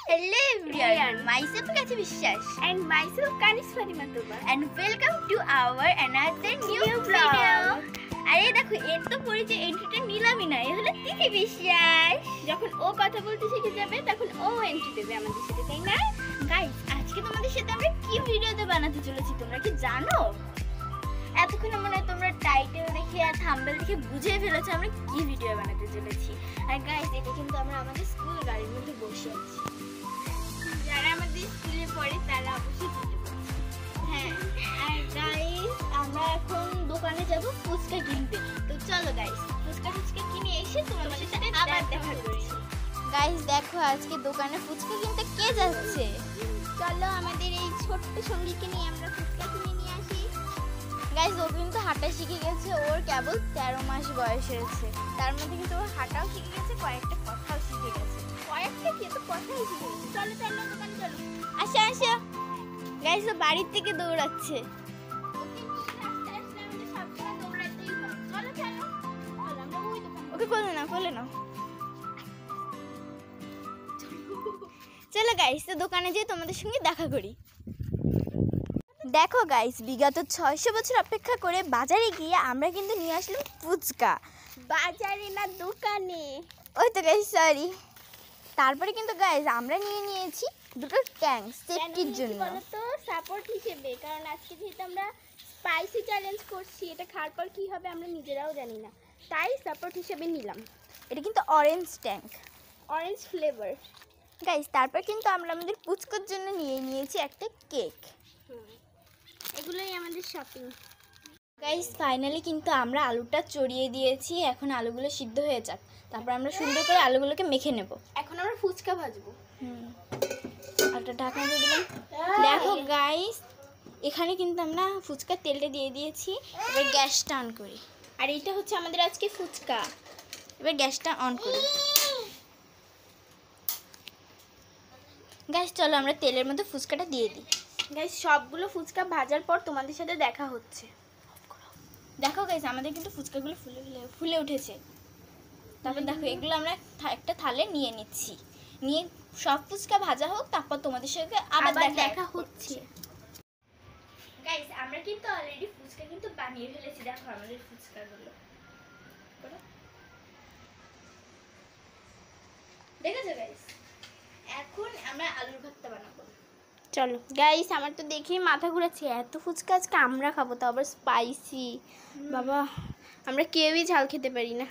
Hello everyone, myself Kathy Vishwas and myself Kanis Farima Tuba and welcome to our another new vlog. আরে দেখো এর তো পরিচয় এন্ট্রিটা নিলামই না, এ হলো তিথি বিশ্বাস। যখন ও কথা বলতে শিখে যাবে তখন ও এন্ট্রি দেবে আমাদের সাথে, তাই না? গাইস, আজকে তোমাদের সাথে আমরা কি ভিডিওতে বানাতে চলেছি তোমরা কি জানো? এতক্ষণ মনে হয় তোমরা টাইটেল দেখে আর থাম্বনেল দেখে বুঝে ফেলেছো আমরা কি ভিডিও বানাতে চলেছি। আর গাইস, এটা কিন্তু আমরা আমাদের স্কুল গাড়ির মধ্যে বসে আছি। যারা আমাদের স্কুলে পড়ে তারা অবশ্যই বুঝতে পারছে। হ্যাঁ, আর গাইস আমরা এখন দোকানে যাব ফুচকা কিনতে। তো চলো গাইস, ফুচকা কিনে এসে তোমাদের সাথে আবার দেখা করছি। গাইস দেখো, আজকে দোকানে ফুচকা কিনতে কে যাচ্ছে? চলো আমাদের এই ছোট্ট সঙ্গীকে নিয়ে আমরা ফুচকা কিনে নিয়ে আসি। গাইস, ও কিন্তু হাঁটা শিখে গেছে, ওর কেবল 13 মাস বয়স হয়েছে। তার মধ্যে কিন্তু ও হাঁটাও শিখে গেছে, কয়েকটা কথাও শিখে গেছে। কয়েকটা কি তো কথাই শিখে গেছে। চলো চলো দোকানে চলো। আসো আসো। গাইস, ও বাড়ির থেকে দৌড়াচ্ছে। ওকে নিয়ে রাস্তায় আসলে আমাদের সবসময় দৌড়াতেই হয়। চলো চলো চলো আমরা ওই দোকানে। ওকে কোলে নাও। চলো গাইস, তো দোকানে যেয়ে তোমাদের সঙ্গে দেখা করি। দেখো গাইস, বিগত 600 বছর অপেক্ষা করে বাজারে গিয়ে আমরা কিন্তু নিয়ে আসলাম ফুচকা। বাজারে না দোকানে। ওই তো গাইস, সরি। তারপরে কিন্তু গাইস আমরা নিয়ে নিয়েছি দুটো ট্যাঙ্ক সেফটির জন্য। তো সাপোর্ট হিসেবে, কারণ আজকে যেহেতু আমরা স্পাইসি চ্যালেঞ্জ করছি, এটা খাওয়ার পর কী হবে আমরা নিজেরাও জানি না, তাই সাপোর্ট হিসেবে নিলাম। এটা কিন্তু orange tank, orange flavour. Guys তারপর কিন্তু আমরা আমাদের ফুচকার জন্য নিয়ে নিয়েছি একটা কেক। এগুলোই আমাদের শপিং। গাইস ফাইনালি কিন্তু আমরা আলুটা চড়িয়ে দিয়েছি, এখন আলুগুলো সিদ্ধ হয়ে যাক, তারপর আমরা সুন্দর করে আলুগুলোকে মেখে নেব। এখন আমরা ফুচকা ভাজবো। আলুটা ঢাকনা দিয়ে দিলাম। দেখো গাইস, এখানে কিন্তু আমরা ফুচকার তেলটা দিয়ে দিয়েছি। এবার গ্যাসটা অন করি। আর এটা হচ্ছে আমাদের আজকে ফুচকা। এবার গ্যাসটা অন করি। গাইস চলো আমরা তেলের মধ্যে ফুচকাটা দিয়ে দিই। গাইস সবগুলো ফুচকা ভাজার পর তোমাদের সাথে দেখা হচ্ছে। দেখো গাইস, আমাদের কিন্তু ফুচকাগুলো ফুলে উঠেছে। তারপর দেখো এগুলো আমরা একটা থালে নিয়ে নিচ্ছি। নিয়ে সব ফুচকা ভাজা হোক, তারপর তোমাদের সঙ্গে আবার দেখা হচ্ছে। গাইস আমরা কিন্তু অলরেডি ফুচকা কিন্তু বানিয়ে ফেলেছি। দেখো আমাদের ফুচকাগুলো দেখেছো গাইস। এখন আমরা আলুর ভর্তা বানাবো। চলো গাইস, আমার তো দেখেই মাথা ঘুরাচ্ছে। এত ফুচকা আজকে আমরা খাবো, তো আবার স্পাইসি। বাবা, আমরা কেউই ঝাল খেতে পারি না।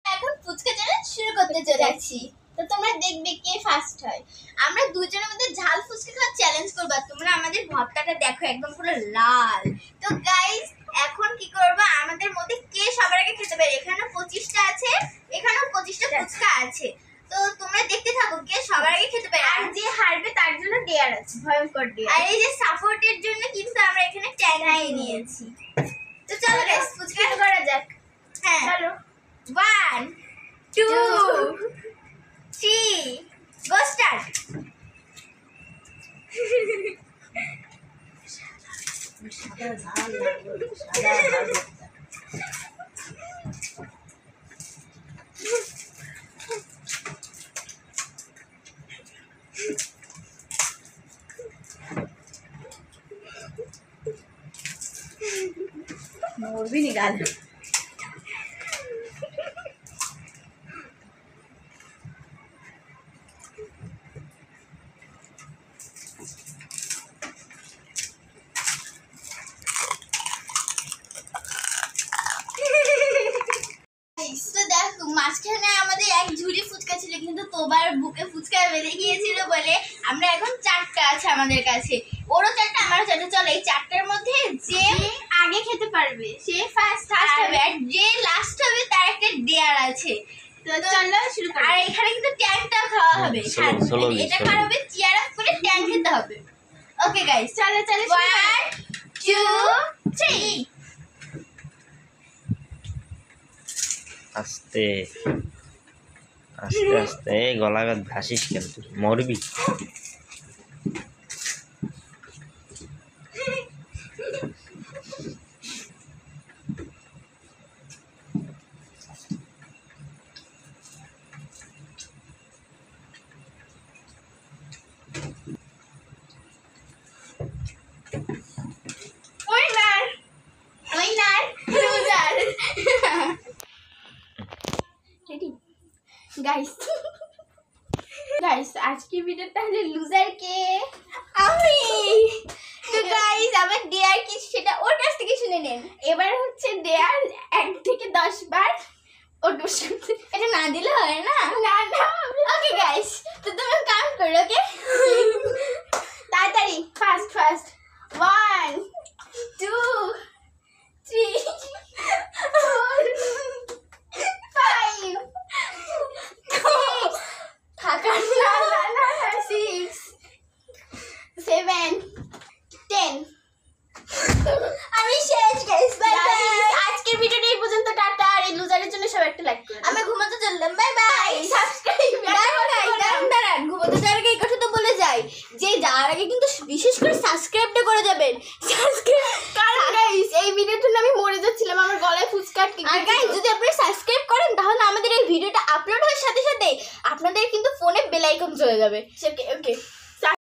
এখন ফুচকা চ্যালেঞ্জ শুরু করতে যাচ্ছি। তো তোমরা দেখবে কে ফার্স্ট হয়। আমরা দুজনের মধ্যে ঝাল ফুচকা খাওয়ার চ্যালেঞ্জ করব। তোমরা আমাদের ভর্তাটা দেখো, একদম পুরো লাল। তো গাইস এখন কি করব, আমাদের মধ্যে কে সবার আগে খেতে পারে। এখানে 25টা আছে, এখানেও 25টা ফুচকা আছে। তো তোমরা দেখতে থাকো কে সবার আগে খেতে পারে। আর যে হারবে তার জন্য ডেয়ার আছে, ভয়ঙ্কর ডেয়ার। আর এই যে সাপোর্টের জন্য কিন্তু আমরা এখানে ট্যাগ নিয়েছি। তো চলো গাইস ফুচকা করা যাক। হ্যাঁ চলো। 1 2 3 go start. और भी निकाल। তো দেখো মাঝখানে আমাদের এক ঝুড়ি ফুচকা ছিল, কিন্তু তোবার বুকে ফুচকা বেঁধে গিয়েছিল বলে আমরা এখন 4টা আছে আমাদের কাছে। ওরও 4টা, আমারও 4টা। চলো এই 4টার মধ্যে যে আগে খেতে পারবে সে ফার্স্ট হবে, আর যে লাস্ট হবে তার একটা ডেয়ার আছে। তো চলো শুরু করি। আর এখানে কিন্তু ট্যাঙ্কটা খাওয়া হবে। এটা খাওয়া হবে, চেয়ার আপ করে ট্যাঙ্ক খেতে হবে। ওকে গাইস, চলো 1 2 3। আস্তে আস্তে আস্তে গলা ভাসিস কেন, তুই মরবি। গাইস গাইস আজকে ভিডিও তাহলে লুজার কে আমি। তো গাইস আমার ডেয়ার কি সেটা ওর কাছ থেকে শুনে নেন। এবার হচ্ছে ডেয়ার 1 থেকে 10 বার ও ডোস করতে। এটা না দিলে হয় না। না না ওকে গাইস, তো তুমি কাউন্ট করো। ওকে তাড়াতাড়ি ফাস্ট 1 2 3 4 5 থাকা না না না 6 7 10 আমি শেষ গাইস। Bye bye. আজকের ভিডিওটা এই পর্যন্ত। টাটা। আর এই লুজারের জন্য সবাই একটা লাইক করে আমি ঘুমাতে চললাম। Bye bye. সাবস্ক্রাইব দাঁড়ান ঘুমাতে যাওয়ার আগে এই কথা তো বলে যাই যে যাওয়ার আগে কিন্তু বিশেষ করে সাবস্ক্রাইবটা করে যাবেন। কারণ গাইস এই ভিডিওর জন্য আমি মরে যাচ্ছিলাম, আমার গলায় ফুসকা আটকে আর গাইস যদি আপনারা সাবস্ক্রাইব করেন তাহলে আমাদের এই ভিডিওটা আপলোড হওয়ার সাথে সাথে আপনাদের কিন্তু ফোনে বেল আইকন চলে যাবে। ওকে ওকে